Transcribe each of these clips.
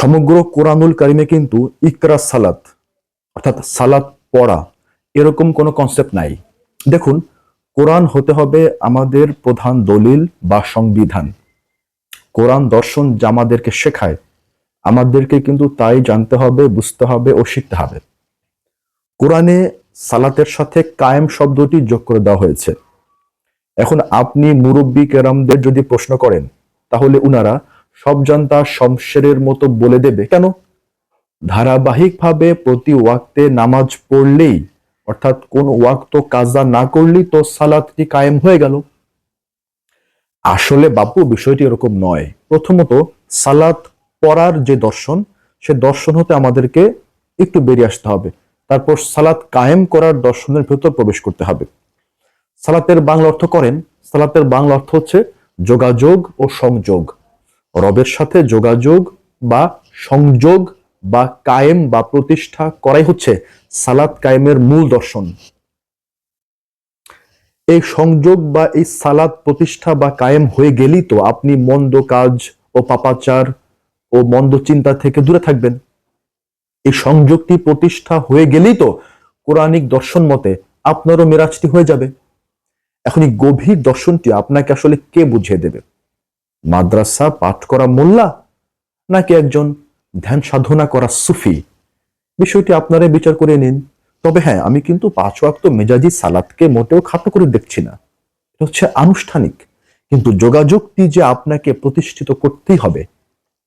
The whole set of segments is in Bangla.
সমগ্র কোরআনুল কারিমে কিন্তু ইকরা সালাত অর্থাৎ সালাত পড়া এরকম কোনো কনসেপ্ট নাই। দেখুন, কোরআন হতে হবে আমাদের প্রধান দলিল বা সংবিধান। কোরআন দর্শন যা আমাদেরকে শেখায়, আমাদেরকে কিন্তু তাই জানতে হবে, বুঝতে হবে ও শিখতে হবে। কোরআনে সালাতের সাথে কায়েম শব্দটি যোগ করে দেওয়া হয়েছে। এখন আপনি মুরব্বী কেরামদের যদি প্রশ্ন করেন, তাহলে উনারা সব জানতা শমশেরের মতো বলে দেবে, কেন? ধারাবাহিকভাবে প্রতি ওয়াক্তে নামাজ পড়লেই, অর্থাৎ কোন ওয়াক্ত কাজা না করলেই তো সালাতটি কায়েম হয়ে গেল। আসলে বাপু বিষয়টি এরকম নয়। প্রথমত, সালাত পড়ার যে দর্শন, সে দর্শন হতে আমাদেরকে একটু বেরিয়ে আসতে হবে। তারপর সালাত কায়েম করার দর্শনের ভেতর প্রবেশ করতে হবে। সালাতের বাংলা অর্থ করেন, সালাতের বাংলা অর্থ হচ্ছে যোগাযোগ ও সংযোগ। রবের সাথে যোগাযোগ বা সংযোগ বা কায়েম বা প্রতিষ্ঠা করাই হচ্ছে সালাত কায়েমের মূল দর্শন। এই সংযোগ বা এই সালাত প্রতিষ্ঠা বা কায়েম হয়ে গেলেই তো আপনি মন্দ কাজ ও পাপাচার ও মন্দ চিন্তা থেকে দূরে থাকবেন। এই সংযোগটি প্রতিষ্ঠা হয়ে গেলেই তো কোরআনিক দর্শন মতে আপনারও মেরাজটি হয়ে যাবে। এখন এই গভীর দর্শনটি আপনাকে আসলে কে বুঝিয়ে দেবে? মাদ্রাসা পাঠ করা মোল্লা, নাকি একজন ধ্যান সাধনা করা সুফি? বিষয়টি আপনারাই বিচার করে নিন। তবে হ্যাঁ, আমি কিন্তু 5 ওয়াক্ত মেজাজি সালাতকে মোটেও খাটো করে দেখছি না। এটা হচ্ছে আনুষ্ঠানিক, কিন্তু যোগাযোগটি যে আপনাকে প্রতিষ্ঠিত করতেই হবে,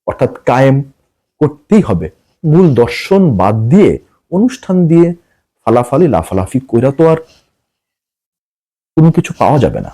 অর্থাৎ কায়েম করতেই হবে। মূল দর্শন বাদ দিয়ে, অনুষ্ঠান দিয়ে ফালাফালি লাফালাফি কইরা তো আর কোনো কিছু পাওয়া যাবে না।